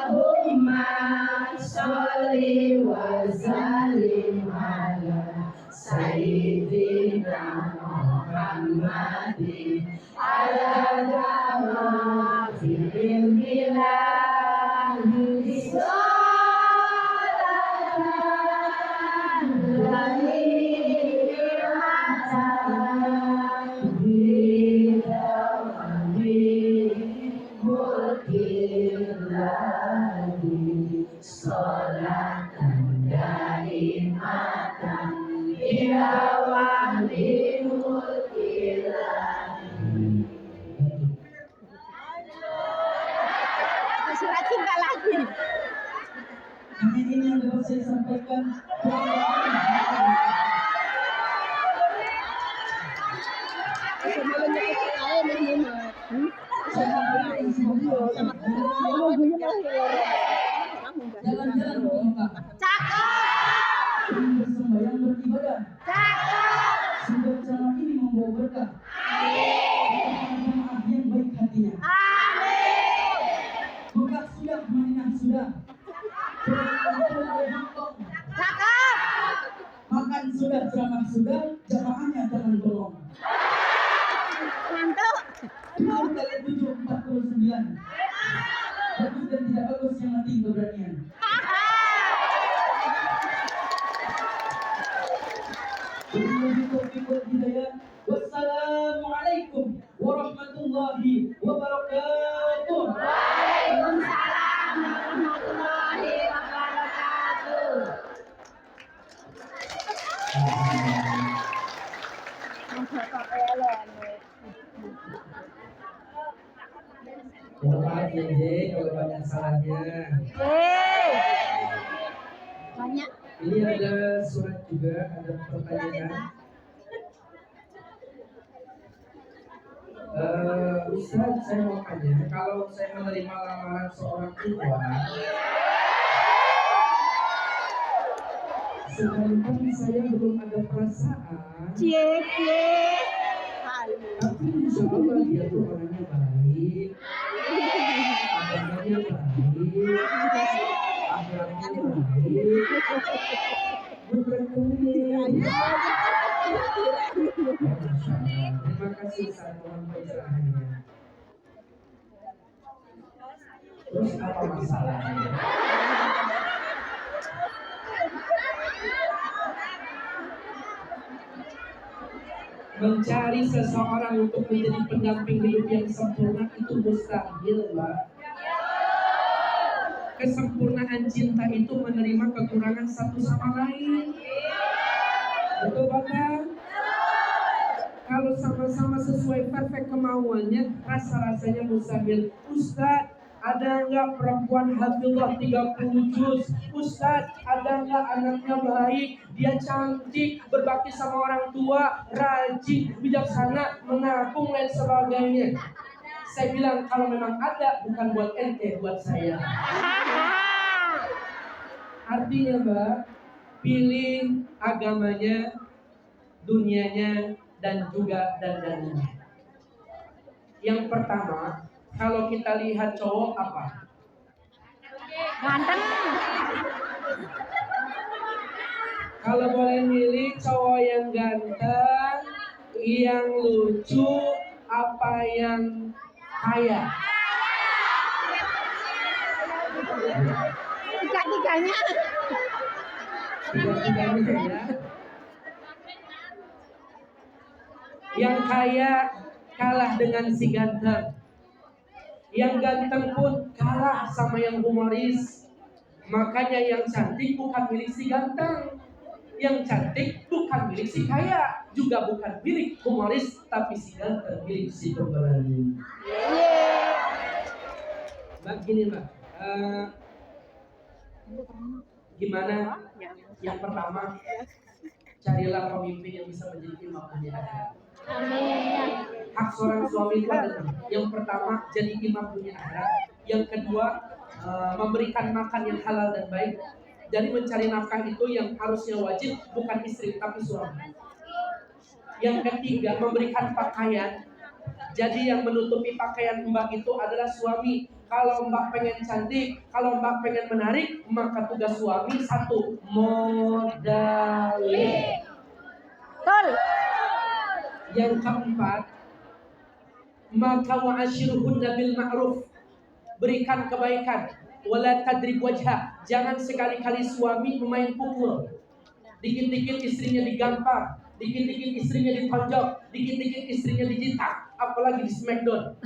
Allahumma sholli wa sallim ala Sayyidina Muhammadin ala dama fil bilad salatan lahiratan bidawami mulkiladi salatan daimatan bidawami mulkiladi. Surat cinta lagi. Ini yang dapat saya sampaikan. Jalan-jalan Cakep. bersembahyang beribadah. Cakep. Sehingga cara ini membawa berkah. Jamaah yang baik hatinya. Amin. Bukan sudah, Madinah sudah. Cakep. Makan sudah, ceramah sudah, jamaahnya jangan bolong. Mantap. 6 kali 7, 49. Bagus dan tidak bagus, yang penting keberanian. Wassalamualaikum warahmatullahi wabarakatuh. Waalaikumsalam warahmatullahi wabarakatuh. Maaf ya Dek, kalau banyak salahnya. Banyak. Ini ada surat juga, ada pertanyaan. Ustaz, saya mau tanya, kalau saya menerima lamaran seorang tua, sedangkan saya belum ada perasaan, tapi insya Allah dia tuh orangnya baik, agamanya baik, akhlaknya baik, bukan kemudian. Terima kasih Ustaz, mohon pencerahannya. Terus apa masalahnya? Mencari seseorang untuk menjadi pendamping hidup yang sempurna itu mustahil, Mbak. Kesempurnaan cinta itu menerima kekurangan satu sama lain. Betul banget. Kalau sama-sama sesuai perfect kemauannya, rasa-rasanya mustahil. Ustaz, ada nggak perempuan hafizah 30 juz? Ustaz, ada nggak anaknya baik, dia cantik, berbakti sama orang tua, rajin, bijaksana, menabung dan sebagainya? Saya bilang kalau memang ada, bukan buat ente, buat saya. Artinya Mbak, pilih agamanya, dunianya, dan juga dandanannya. Yang pertama, kalau kita lihat cowok apa? Ganteng. Kalau boleh milih cowok yang ganteng, yang lucu, apa yang kaya? Tiga-tiganya. Tiga-tiganya ya. Yang kaya kalah dengan si ganteng. Yang ganteng pun kalah sama yang humoris. Makanya yang cantik bukan milik si ganteng, yang cantik bukan milik si kaya, juga bukan milik humoris, tapi si ganteng milik si pemberani. Mbak, gini Mbak, gimana? Yang pertama, carilah pemimpin yang bisa menjadi imam dunia akhirat. Hak seorang suami itu ada. Yang pertama, jadi imam dunia akhirat. Yang kedua, memberikan makan yang halal dan baik. Jadi mencari nafkah itu yang harusnya wajib, bukan istri tapi suami. Yang ketiga, memberikan pakaian Jadi yang menutupi pakaian Mbak itu adalah suami. Kalau Mbak pengen cantik, kalau Mbak pengen menarik, maka tugas suami satu, modali. Betul. Yang keempat, maka wa'ashiruhunna bil ma'ruf. Berikan kebaikan. Wala tadrib wajha. Jangan sekali-kali suami pemain pukul. Dikit-dikit istrinya digampar, dikit-dikit istrinya ditonjok, dikit-dikit istrinya dijitak, apalagi di smackdown.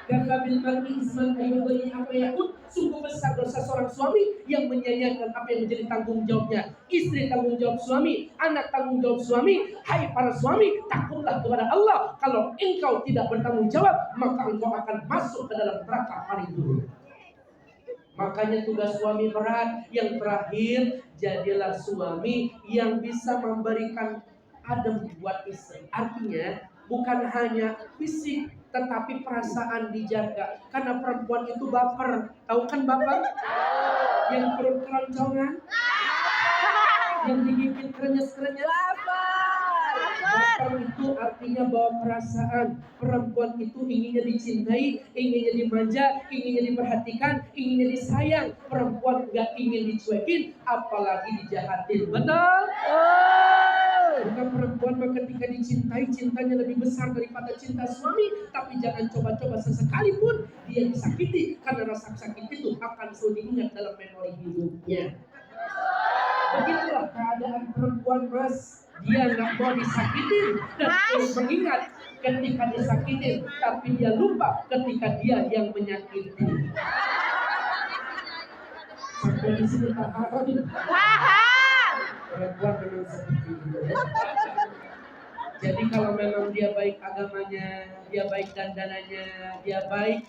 Karena bil mar'i isman ayyudhi apa yakun. Sungguh besar dosa seorang suami yang menyanyiakan apa yang menjadi tanggung jawabnya. Istri tanggung jawab suami, anak tanggung jawab suami. Hai para suami, takutlah kepada Allah. Kalau engkau tidak bertanggung jawab, maka engkau akan masuk ke dalam neraka paling dulu. Makanya tugas suami berat. Yang terakhir, jadilah suami yang bisa memberikan adem buat istri. Artinya bukan hanya fisik, tetapi perasaan dijaga. Karena perempuan itu baper. Tahu kan baper? Yang perut keroncongan, yang digigit krenyes-krenyes. Baper itu artinya bawa perasaan. Perempuan itu inginnya dicintai, inginnya dimanja, inginnya diperhatikan, inginnya disayang. Perempuan gak ingin dicuekin, apalagi dijahatin. Betul? Bukan perempuan maka ketika dicintai, cintanya lebih besar daripada cinta suami. Tapi jangan coba-coba sesekalipun dia disakiti, karena rasa sakit itu akan selalu diingat dalam memori hidupnya. Begitulah keadaan perempuan, Mas. Dia nggak mau disakitin dan terus mengingat ketika disakitin, tapi dia lupa ketika dia yang menyakiti. Sampai di sini paham? Perempuan memang seperti itu ya. Jadi kalau memang dia baik agamanya, dia baik dandanannya, dia baik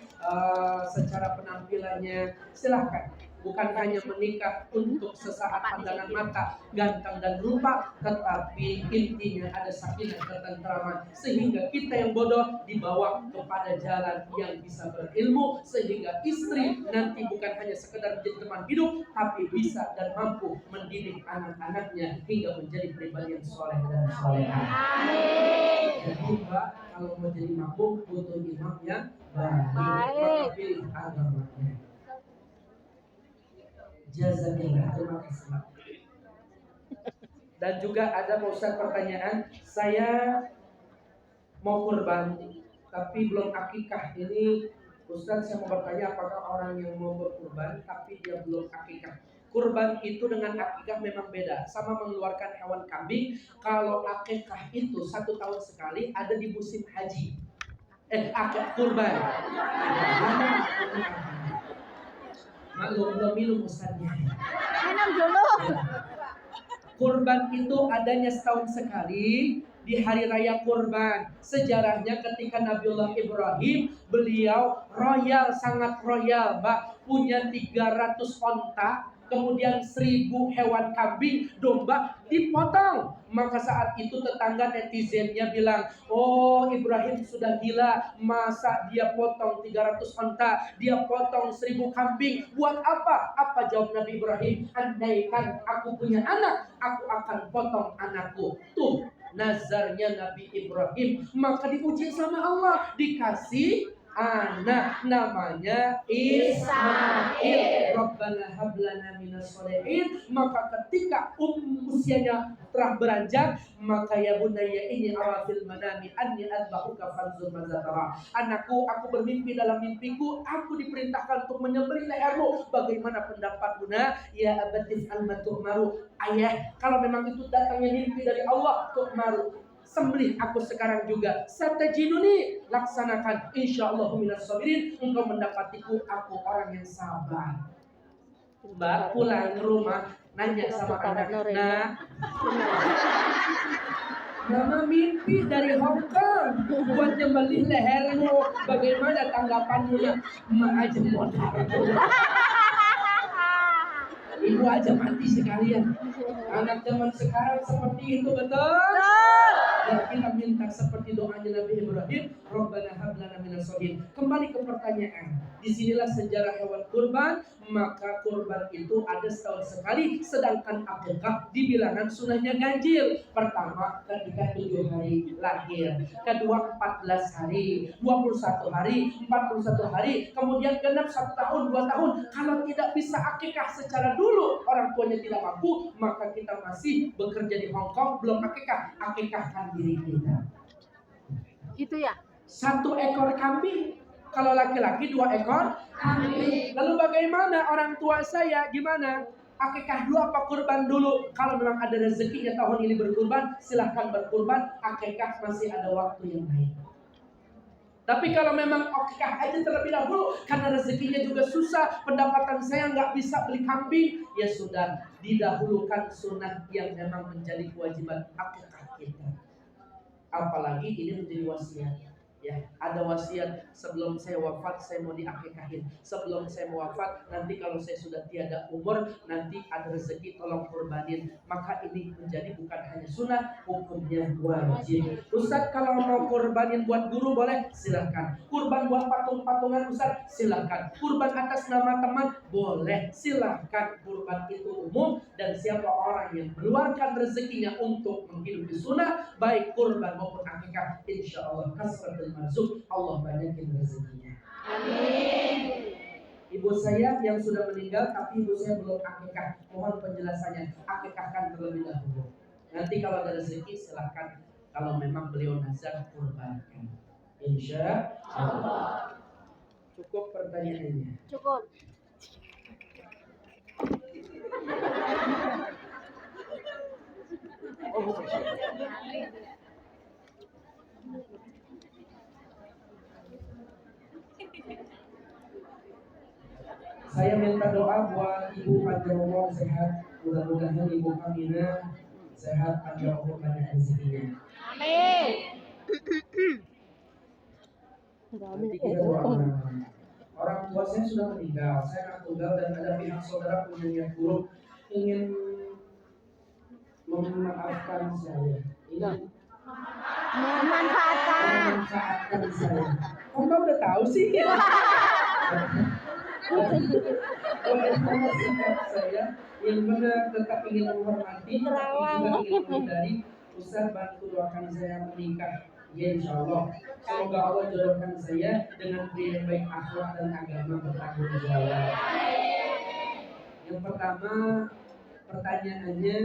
secara penampilannya, silahkan. Bukan hanya menikah untuk sesaat pandangan mata, ganteng dan rupa, tetapi intinya ada sakinah ketentraman, sehingga kita yang bodoh dibawa kepada jalan yang bisa berilmu, sehingga istri nanti bukan hanya sekedar menjadi teman hidup, tapi bisa dan mampu mendidik anak-anaknya hingga menjadi pribadi yang soleh dan solehah. Jadi Mbak, kalau mau jadi makmum butuh imam yang baik, maka pilih agamanya. Jazakillah, terima kasih. Dan juga ada Pak Ustaz pertanyaan, saya mau kurban tapi belum akikah. Ini Ustaz, saya mau bertanya, apakah orang yang mau berkurban tapi dia belum akikah? Kurban itu dengan akikah memang beda. Sama mengeluarkan hewan kambing. Kalau akikah itu 1 tahun sekali, ada di musim haji. Akikah kurban. Maklum, belum minum Ustaznya. Minum dulu. Kurban itu adanya setahun sekali di hari raya kurban. Sejarahnya ketika Nabiullah Ibrahim, beliau royal, sangat royal, Mbak, punya 300 onta, kemudian 1000 hewan kambing, domba dipotong. Maka saat itu tetangga netizennya bilang, oh Ibrahim sudah gila, masa dia potong 300 onta, dia potong 1000 kambing, buat apa? Apa jawab Nabi Ibrahim? Andaikan aku punya anak, aku akan potong anakku. Tuh nazarnya Nabi Ibrahim. Maka diuji sama Allah, dikasih anak namanya Ismail. Rabbana hablana minas sholihin. Maka ketika usianya telah beranjak, maka ya bunayya ini awafil manami anni adbahuka fanzur madza tara. Anakku, aku bermimpi dalam mimpiku, aku diperintahkan untuk menyembelih lehermu. Bagaimana pendapatmu? Ya abatis al-matu'maru. Ayah, kalau memang itu datangnya mimpi dari Allah, tu'maru, sembelih aku sekarang juga. Satajiduni, laksanakan, insyaallah minas sabirin. Engkau mendapatiku, aku orang yang sabar. Mbak pulang ke rumah, nanya sama anak, nah, Mama mimpi dari Hong Kong buat nyembelih lehermu. Bagaimana tanggapanmu? Mak aja modal. Ibu aja mati sekalian. Anak zaman sekarang seperti itu, betul? Dan kita minta seperti doanya Nabi Ibrahim, Rabbana hab lana minas sholihin. Kembali ke pertanyaan. Disinilah sejarah hewan kurban. maka kurban itu ada setahun sekali, sedangkan akikah dibilangan sunahnya ganjil. Pertama ketika 7 hari lahir, kedua 14 hari, 21 hari, 41 hari, kemudian genap 1 tahun, 2 tahun. Kalau tidak bisa akikah secara dulu, orang tuanya tidak mampu, maka kita masih bekerja di Hong Kong, belum akikah, akikahkan diri kita. Itu ya. 1 ekor kambing, kalau laki-laki 2 ekor kambing. Lalu bagaimana orang tua saya, gimana? Akikah dulu apa kurban dulu? Kalau memang ada rezekinya tahun ini berkurban, silahkan berkurban. Akikah masih ada waktu yang lain. Tapi kalau memang akikah aja terlebih dahulu, karena rezekinya juga susah, pendapatan saya nggak bisa beli kambing, ya sudah, didahulukan sunnah yang memang menjadi kewajiban akikah kita. Apalagi ini menjadi wasiat. Ya, ada wasiat, sebelum saya wafat saya mau diakikahin. Sebelum saya mau wafat, nanti kalau saya sudah tiada umur, nanti ada rezeki tolong kurbanin. Maka ini menjadi bukan hanya sunnah, hukumnya wajib. Ustaz, kalau mau kurbanin buat guru boleh? Silahkan. Kurban buat patung-patungan Ustaz? Silahkan. Kurban atas nama teman? Boleh. Silahkan. Kurban itu umum, dan siapa orang yang mengeluarkan rezekinya untuk menghidupi sunnah, baik kurban maupun akikah, insya Allah kasratul marzuk, Allah banyakin rezekinya. Amin. Ibu saya yang sudah meninggal, tapi ibu saya belum akikah, mohon penjelasannya. Akikahkan terlebih dahulu. Nanti kalau ada rezeki silahkan. Kalau memang beliau nazar, kurbankan. Insya Allah. Cukup pertanyaannya. Cukup. Saya minta doa buat Ibu panjang umur sehat. Mudah-mudahan Ibu Kamina sehat, panjang umur, banyak rezekinya. Amin. Nanti kita doa bareng-bareng. Orang tua saya sudah meninggal, saya anak tunggal, dan ada pihak saudara punya niat buruk ingin memaafkan saya, ingin Memanfaatkan. saya. Kok kau udah tahu sih? Sikap saya yang benar, tetap ingin menghormati, tapi juga ingin menghindari. Ustaz, bantu doakan saya menikah. Ya, insya Allah. Semoga Allah jodohkan saya dengan pria yang baik akhlak dan agama bertanggung jawab. Yang pertama, pertanyaannya,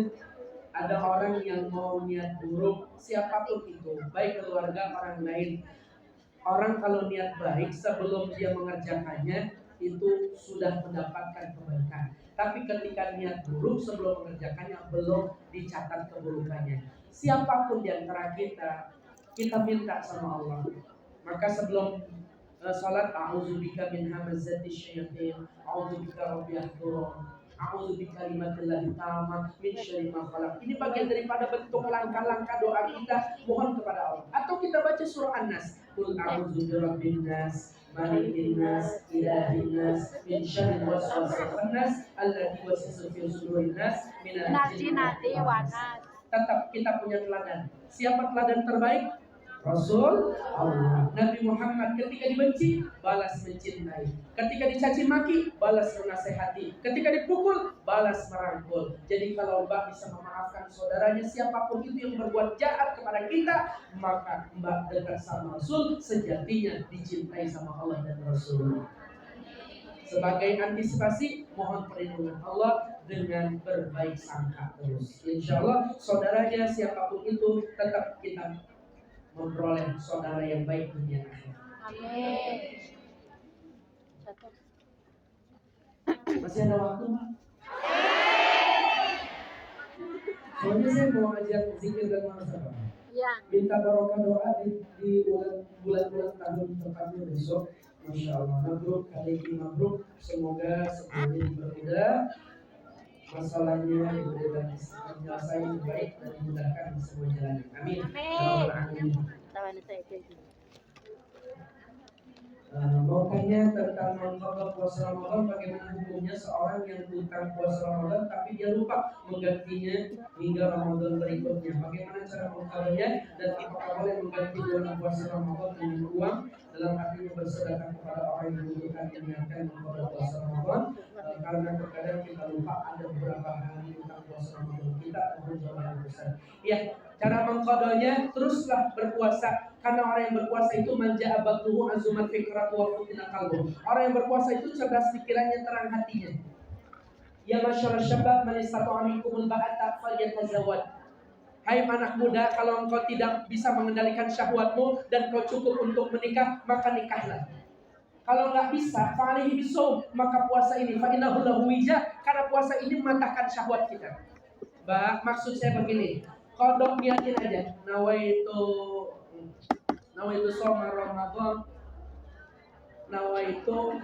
ada orang yang mau niat buruk, siapapun itu, baik keluarga, orang lain. Orang kalau niat baik sebelum dia mengerjakannya itu sudah mendapatkan kebaikan. Tapi ketika niat buruk sebelum mengerjakannya belum dicatat keburukannya. Siapapun di antara kita minta sama Allah. Maka sebelum salat, a'udzubika min hamazati syayatin, a'udzubika rabbi yahdurun, a'udzubika kalimatillahi tammah min syarri ma khalaq. Ini bagian daripada bentuk langkah-langkah doa kita mohon kepada Allah. Atau kita baca surah An-Nas, qul a'udzu birabbin nas, malikin nas, ilahin nas, min syarril waswasil khannas, alladzi yuwaswisu fi sudurin nas, minal jinnati wan nas. Tetap kita punya teladan. Siapa teladan terbaik? Rasul Allah. Nabi Muhammad ketika dibenci, balas mencintai. Ketika dicaci maki, balas menasehati. Ketika dipukul, balas merangkul. Jadi kalau Mbak bisa memaafkan saudaranya, siapapun itu yang berbuat jahat kepada kita, maka Mbak dekat sama Rasul, sejatinya dicintai sama Allah dan Rasul. Sebagai antisipasi, mohon perlindungan Allah dengan berbaik sangka terus. Insya Allah saudaranya siapapun itu tetap kita memperoleh saudara yang baik dunia akhirat. Amin. Masih ada waktu, Pak? Soalnya saya mau ngajak zikir dan muhasabah. Ya. Minta barokah doa di bulan-bulan tahun tepatnya besok. Masya Allah, mabruk, kali ini mabruk. Semoga semuanya dipermudah, masalahnya diberikan penyelesaian yang baik dan dimudahkan di semua jalan. Amin. Amin. Amin. Tawan saya itu. Mau Makanya tentang mengqadha puasa Ramadan, bagaimana hukumnya seorang yang hutang puasa Ramadan tapi dia lupa menggantinya hingga Ramadan berikutnya. Bagaimana cara mengqadhanya dan apakah boleh mengganti bulan puasa Ramadan dengan uang, dalam artinya bersedekah kepada orang yang membutuhkan, niatkan mengqadha puasa Ramadan. Karena terkadang kita lupa ada beberapa hari hutang puasa Ramadan kita yang besar. Ya, cara mengqadhanya teruslah berpuasa. Karena orang yang berpuasa itu manja abatuhu azumat fikrat wa futina qalbu. Orang yang berpuasa itu cerdas pikirannya, terang hatinya. Ya masyarakat syabab, man istata'a minkumul ba'ata falyatazawwaj. Hai anak muda, kalau engkau tidak bisa mengendalikan syahwatmu dan kau cukup untuk menikah, maka nikahlah. Kalau nggak bisa, fa'alihi bisawm, maka puasa ini fa'innahu lahu wija, karena puasa ini mematahkan syahwat kita. Maksud saya begini, kodok niatin aja, nawaitu shoma Ramadan, nawaitu